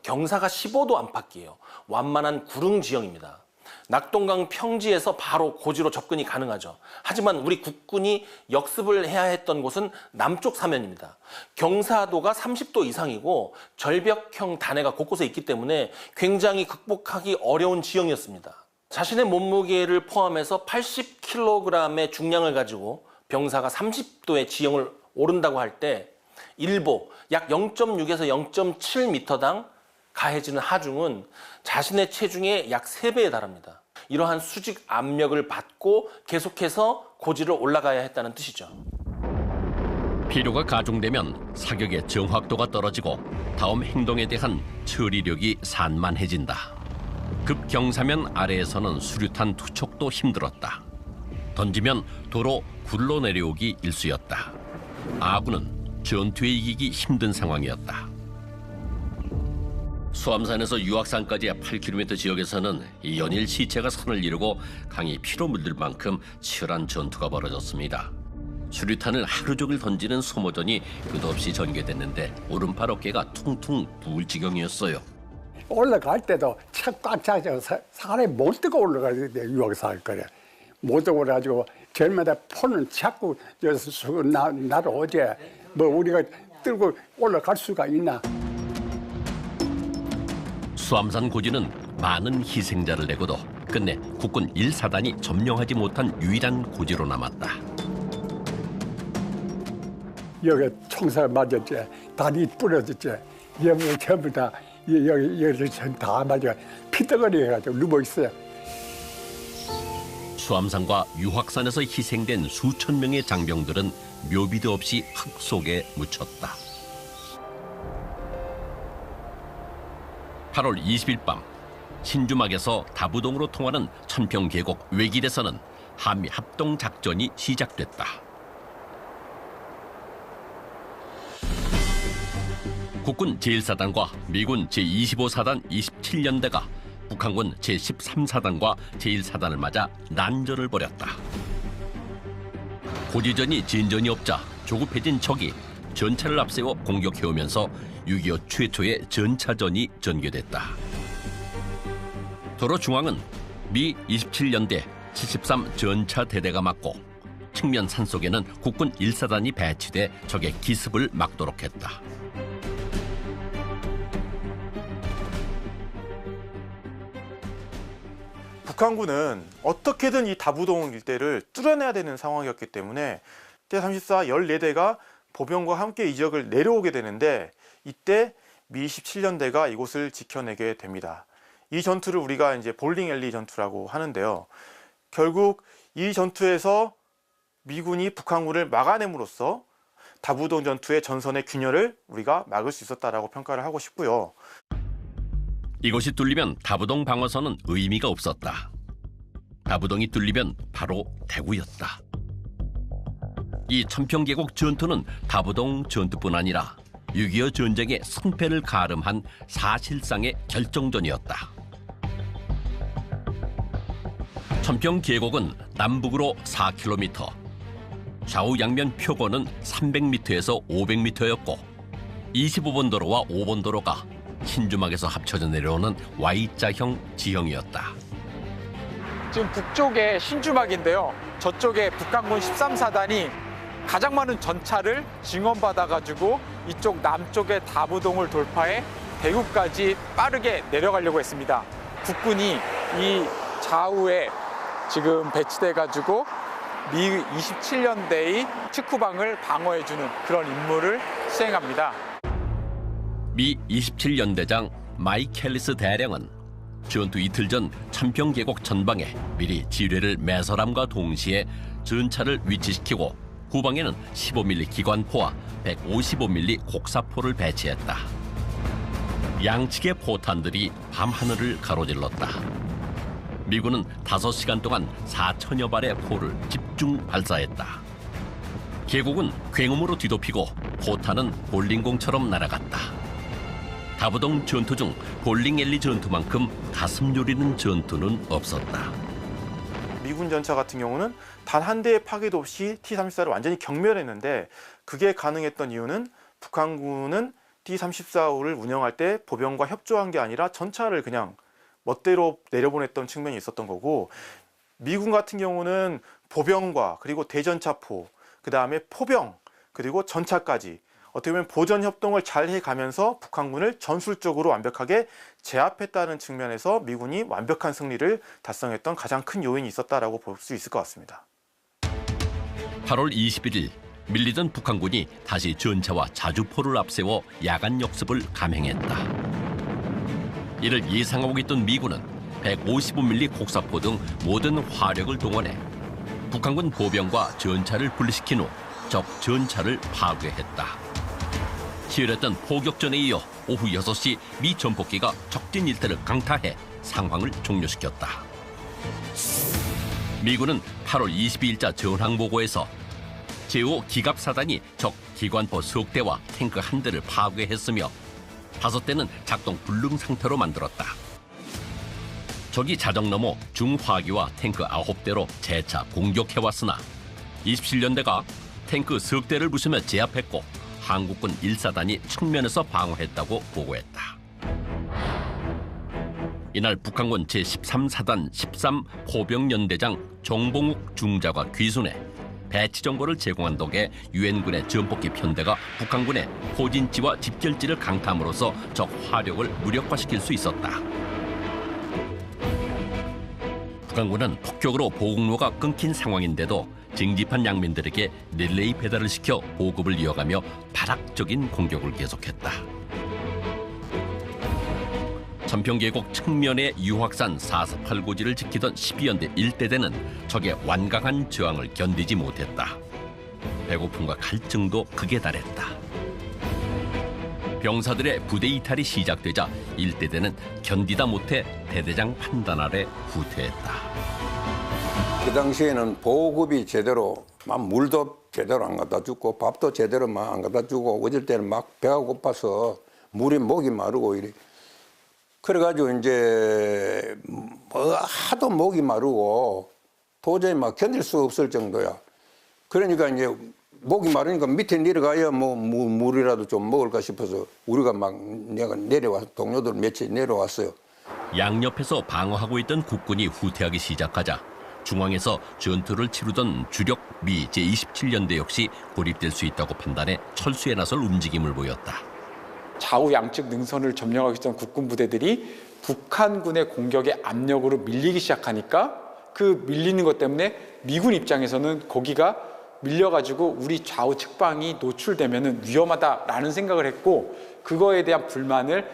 G: 경사가 15도 안팎이에요. 완만한 구릉 지형입니다. 낙동강 평지에서 바로 고지로 접근이 가능하죠. 하지만 우리 국군이 역습을 해야 했던 곳은 남쪽 사면입니다. 경사도가 30도 이상이고 절벽형 단해가 곳곳에 있기 때문에 굉장히 극복하기 어려운 지형이었습니다. 자신의 몸무게를 포함해서 80kg의 중량을 가지고 병사가 30도의 지형을 오른다고 할 때 일보 약 0.6에서 0.7m당 가해지는 하중은 자신의 체중의 약 3배에 달합니다. 이러한 수직 압력을 받고 계속해서 고지를 올라가야 했다는 뜻이죠.
A: 피로가 가중되면 사격의 정확도가 떨어지고 다음 행동에 대한 처리력이 산만해진다. 급경사면 아래에서는 수류탄 투척도 힘들었다. 던지면 도로 굴러내려오기 일쑤였다. 아군은 전투에 이기기 힘든 상황이었다. 수암산에서 유악산까지의 8km 지역에서는 이 연일 시체가 선을 이루고 강이 피로 물들 만큼 치열한 전투가 벌어졌습니다. 수류탄을 하루 종일 던지는 소모전이 끝없이 전개됐는데 오른팔 어깨가 퉁퉁 부을 지경이었어요.
D: 올라갈 때도 책 꽉 차서 사람이 못 뜨고 올라가야 돼. 유학사할 거래. 못 뜨고 그래가지고 절마다 폰은 자꾸 나를 어제 뭐 우리가 들고 올라갈 수가 있나.
A: 수암산 고지는 많은 희생자를 내고도 끝내 국군 1사단이 점령하지 못한 유일한 고지로 남았다.
D: 여기 총살 맞았지, 다리 부러졌지, 여기 전부 다 여기 다 맞아 피떡거리 해가지고 누워 있어요.
A: 수암산과 유확산에서 희생된 수천 명의 장병들은 묘비도 없이 흙 속에 묻혔다. 8월 20일 밤 신주막에서 다부동으로 통하는 천평계곡 외길에서는 한미 합동 작전이 시작됐다. 국군 제1사단과 미군 제25사단 27연대가 북한군 제13사단과 제1사단을 맞아 난전을 벌였다. 고지전이 진전이 없자 조급해진 적이 전차를 앞세워 공격해오면서 6.25 최초의 전차전이 전개됐다. 도로 중앙은 미 27연대 73 전차대대가 맞고 측면 산속에는 국군 1사단이 배치돼 적의 기습을 막도록 했다.
F: 북한군은 어떻게든 이 다부동 일대를 뚫어내야 되는 상황이었기 때문에 때34 14대가 보병과 함께 이 지역을 내려오게 되는데 이때 미 27년대가 이곳을 지켜내게 됩니다. 이 전투를 우리가 이제 볼링 앨리 전투라고 하는데요. 결국 이 전투에서 미군이 북한군을 막아냄으로써 다부동 전투의 전선의 균열을 우리가 막을 수 있었다라고 평가를 하고 싶고요.
A: 이곳이 뚫리면 다부동 방어선은 의미가 없었다. 다부동이 뚫리면 바로 대구였다. 이 천평계곡 전투는 다부동 전투뿐 아니라 6.25 전쟁의 승패를 가름한 사실상의 결정전이었다. 천평계곡은 남북으로 4km, 좌우 양면 표고는 300m에서 500m였고 25번 도로와 5번 도로가 신주막에서 합쳐져 내려오는 Y자형 지형이었다.
K: 지금 북쪽에 신주막인데요. 저쪽에 북한군 13사단이 가장 많은 전차를 증원받아가지고 이쪽 남쪽의 다부동을 돌파해 대구까지 빠르게 내려가려고 했습니다. 국군이 이 좌우에 지금 배치돼가지고 미 27년대의 특후방을 방어해주는 그런 임무를 수행합니다.
A: 미 27연대장 마이켈리스 대령은 전투 이틀 전 천평계곡 전방에 미리 지뢰를 매설함과 동시에 전차를 위치시키고 후방에는 15mm 기관포와 155mm 곡사포를 배치했다. 양측의 포탄들이 밤하늘을 가로질렀다. 미군은 5시간 동안 4천여 발의 포를 집중 발사했다. 계곡은 굉음으로 뒤덮이고 포탄은 볼링공처럼 날아갔다. 다부동 전투 중 볼링 앨리 전투만큼 가슴 졸이는 전투는 없었다.
F: 미군 전차 같은 경우는 단 한 대의 파괴도 없이 T-34를 완전히 경멸했는데 그게 가능했던 이유는 북한군은 T-34를 운영할 때 보병과 협조한 게 아니라 전차를 그냥 멋대로 내려보냈던 측면이 있었던 거고, 미군 같은 경우는 보병과 그리고 대전차포, 그 다음에 포병, 그리고 전차까지 어떻게 보면 보전 협동을 잘 해가면서 북한군을 전술적으로 완벽하게 제압했다는 측면에서 미군이 완벽한 승리를 달성했던 가장 큰 요인이 있었다라고 볼 수 있을 것 같습니다.
A: 8월 21일 밀리던 북한군이 다시 전차와 자주포를 앞세워 야간 역습을 감행했다. 이를 예상하고 있던 미군은 155mm 곡사포 등 모든 화력을 동원해 북한군 보병과 전차를 분리시킨 후 적 전차를 파괴했다. 치열했던 포격전에 이어 오후 6시 미 전폭기가 적진 일대를 강타해 상황을 종료시켰다. 미군은 8월 22일자 전황보고에서 제5 기갑사단이 적 기관포 석 대와 탱크 한 대를 파괴했으며 5대는 작동 불능 상태로 만들었다. 적이 자정 넘어 중화기와 탱크 9대로 재차 공격해왔으나 27년대가 탱크 석 대를 부수며 제압했고 한국군 1사단이 측면에서 방어했다고 보고했다. 이날 북한군 제13사단 13포병연대장 정봉욱 중자가 귀순해 배치 정보를 제공한 덕에 유엔군의 전폭기 편대가 북한군의 포진지와 집결지를 강타함으로써 적 화력을 무력화시킬 수 있었다. 북한군은 폭격으로 보급로가 끊긴 상황인데도 징집한 양민들에게 릴레이 배달을 시켜 보급을 이어가며 발악적인 공격을 계속했다. 천평계곡 측면의 유확산 448고지를 지키던 12연대 1대대는 적의 완강한 저항을 견디지 못했다. 배고픔과 갈증도 극에 달했다. 병사들의 부대 이탈이 시작되자 1대대는 견디다 못해 대대장 판단 아래 후퇴했다.
B: 그 당시에는 보급이 제대로 막 물도 제대로 안 갖다 주고 밥도 제대로 막 안 갖다 주고 어쩔 때는 막 배가 고파서 물이 목이 마르고 이래. 그래가지고 이제 뭐 하도 목이 마르고 도저히 막 견딜 수 없을 정도야. 그러니까 이제 목이 마르니까 밑에 내려가야 뭐 물이라도 좀 먹을까 싶어서 우리가 막 내가 내려와서 동료들 며칠 내려왔어요.
A: 양옆에서 방어하고 있던 국군이 후퇴하기 시작하자 중앙에서 전투를 치르던 주력 미 제27연대 역시 고립될 수 있다고 판단해 철수에 나설 움직임을 보였다.
K: 좌우 양측 능선을 점령하고 있던 국군 부대들이 북한군의 공격의 압력으로 밀리기 시작하니까 그 밀리는 것 때문에 미군 입장에서는 거기가 밀려가지고 우리 좌우 측방이 노출되면 위험하다라는 생각을 했고 그거에 대한 불만을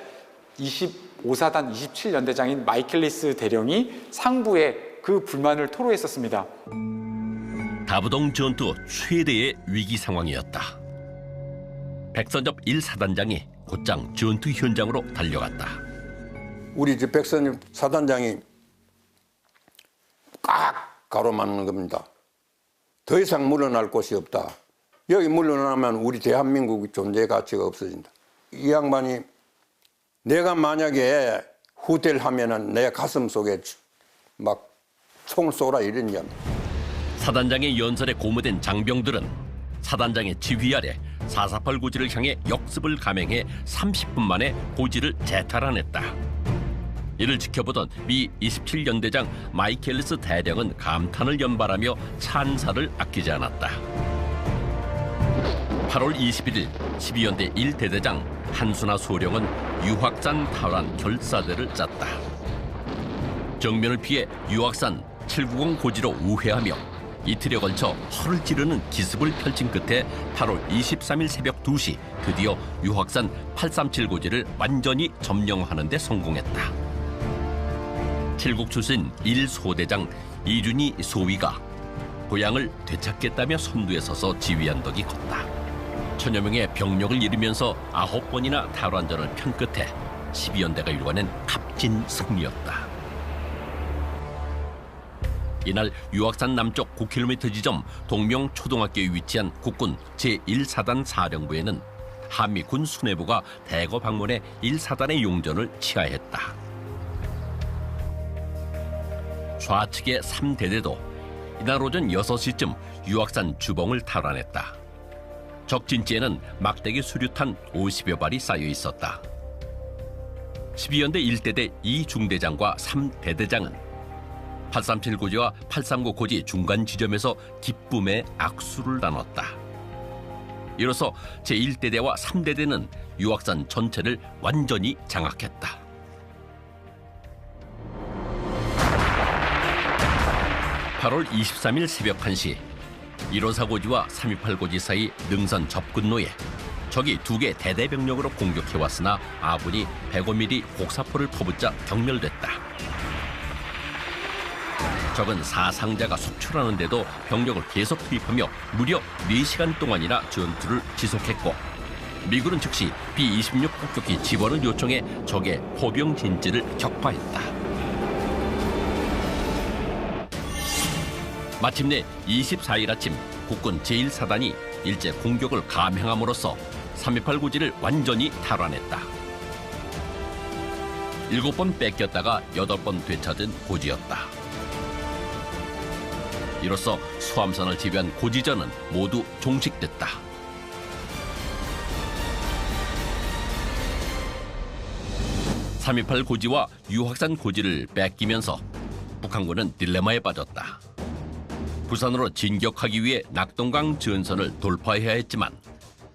K: 25사단 27연대장인 마이켈리스 대령이 상부에 그 불만을 토로했었습니다.
A: 다부동 전투 최대의 위기 상황이었다. 백선엽 1사단장이 곧장 전투 현장으로 달려갔다.
B: 우리 집 백선엽 사단장이 꽉 가로막는 겁니다. 더 이상 물러날 곳이 없다. 여기 물러나면 우리 대한민국의 존재 가치가 없어진다. 이 양반이 내가 만약에 후퇴를 하면은 내 가슴 속에 막 총을 쏘라 이랬냐.
A: 사단장의 연설에 고무된 장병들은 사단장의 지휘 아래 448 고지를 향해 역습을 감행해 30분 만에 고지를 재탈환했다. 이를 지켜보던 미 27연대장 마이켈리스 대령은 감탄을 연발하며 찬사를 아끼지 않았다. 8월 21일 12연대 1대대장 한순하 소령은 유확산 탈환 결사대를 짰다. 정면을 피해 유확산 790 고지로 우회하며 이틀에 걸쳐 허를 찌르는 기습을 펼친 끝에 8월 23일 새벽 2시 드디어 유확산 837 고지를 완전히 점령하는 데 성공했다. 칠국 출신 1소대장 이준희 소위가 고향을 되찾겠다며 선두에 서서 지휘한 덕이 컸다. 천여 명의 병력을 잃으면서 9번이나 탈환전을 편 끝에 12연대가 일궈낸 값진 승리였다. 이날 유확산 남쪽 9km 지점 동명초등학교에 위치한 국군 제1사단 사령부에는 한미군 수뇌부가 대거 방문해 1사단의 용전을 치하했다. 좌측의 3대대도 이날 오전 6시쯤 유확산 주봉을 탈환했다. 적진지에는 막대기 수류탄 50여 발이 쌓여 있었다. 12연대 1대대 2중대장과 3대대장은 837 고지와 839 고지 중간 지점에서 기쁨의 악수를 나눴다. 이로써 제1대대와 3대대는 유확산 전체를 완전히 장악했다. (8월 23일) 새벽 1시 154 고지와 328 고지 사이 능선 접근로에 적이 2개 대대 병력으로 공격해왔으나 아군이 105mm 곡사포를 퍼붓자 경멸됐다. 적은 사상자가 속출하는데도 병력을 계속 투입하며 무려 4시간 동안이나 전투를 지속했고 미군은 즉시 B-26 폭격기 지원을 요청해 적의 포병 진지를 격파했다. 마침내 24일 아침 국군 제1사단이 일제 공격을 감행함으로써 328 고지를 완전히 탈환했다. 7번 뺏겼다가 8번 되찾은 고지였다. 이로써 수암산을 지배한 고지전은 모두 종식됐다. (3.28) 고지와 유확산 고지를 뺏기면서 북한군은 딜레마에 빠졌다. 부산으로 진격하기 위해 낙동강 전선을 돌파해야 했지만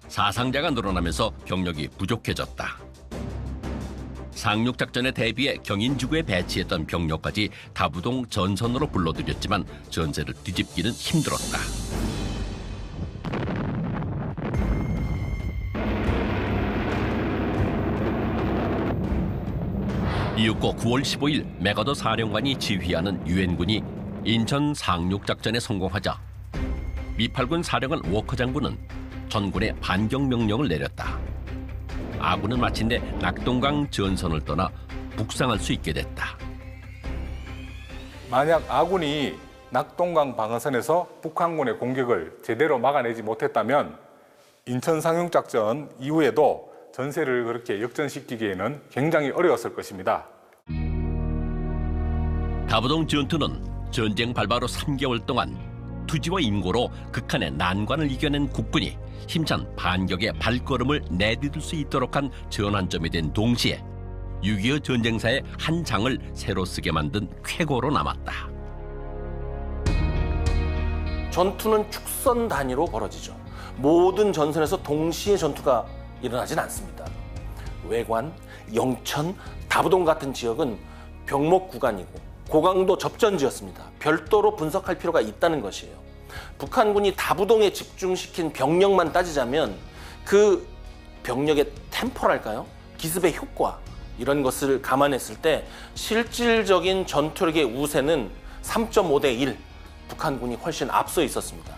A: 사상자가 늘어나면서 병력이 부족해졌다. 상륙작전에 대비해 경인지구에 배치했던 병력까지 다부동 전선으로 불러들였지만 전세를 뒤집기는 힘들었다. 이윽고 9월 15일 맥어더 사령관이 지휘하는 유엔군이 인천 상륙작전에 성공하자 미팔군 사령관 워커 장군은 전군에 반격 명령을 내렸다. 아군은 마침내 낙동강 전선을 떠나 북상할 수 있게 됐다.
H: 만약 아군이 낙동강 방어선에서 북한군의 공격을 제대로 막아내지 못했다면 인천 상륙작전 이후에도 전세를 그렇게 역전시키기에는 굉장히 어려웠을 것입니다.
A: 다부동 전투는 전쟁 발발 후 3개월 동안 투지와 인고로 극한의 난관을 이겨낸 국군이 힘찬 반격의 발걸음을 내디딜 수 있도록 한 전환점이 된 동시에 6.25 전쟁사의 한 장을 새로 쓰게 만든 쾌거로 남았다.
G: 전투는 축선 단위로 벌어지죠. 모든 전선에서 동시에 전투가 일어나진 않습니다. 외관, 영천, 다부동 같은 지역은 병목 구간이고 고강도 접전지였습니다. 별도로 분석할 필요가 있다는 것이에요. 북한군이 다부동에 집중시킨 병력만 따지자면 그 병력의 템포랄까요? 기습의 효과 이런 것을 감안했을 때 실질적인 전투력의 우세는 3.5대 1, 북한군이 훨씬 앞서 있었습니다.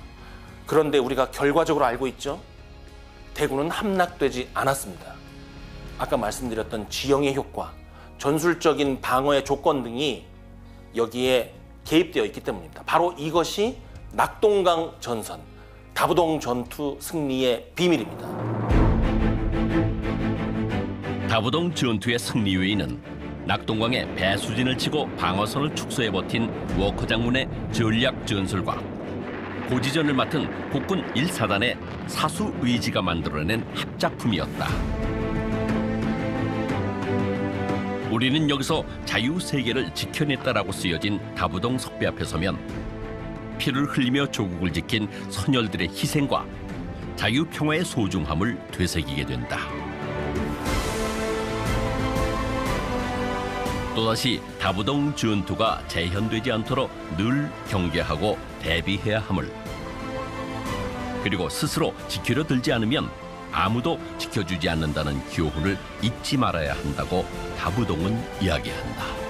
G: 그런데 우리가 결과적으로 알고 있죠? 대구는 함락되지 않았습니다. 아까 말씀드렸던 지형의 효과, 전술적인 방어의 조건 등이 여기에 개입되어 있기 때문입니다. 바로 이것이 낙동강 전선, 다부동 전투 승리의 비밀입니다.
A: 다부동 전투의 승리 요인은 낙동강에 배수진을 치고 방어선을 축소해 버틴 워커 장군의 전략 전술과 고지전을 맡은 국군 1사단의 사수 의지가 만들어낸 합작품이었다. 우리는 여기서 자유세계를 지켜냈다라고 쓰여진 다부동 석배 앞에 서면 피를 흘리며 조국을 지킨 선열들의 희생과 자유평화의 소중함을 되새기게 된다. 또다시 다부동 전투가 재현되지 않도록 늘 경계하고 대비해야 함을, 그리고 스스로 지키려 들지 않으면 아무도 지켜주지 않는다는 교훈을 잊지 말아야 한다고 다부동은 이야기한다.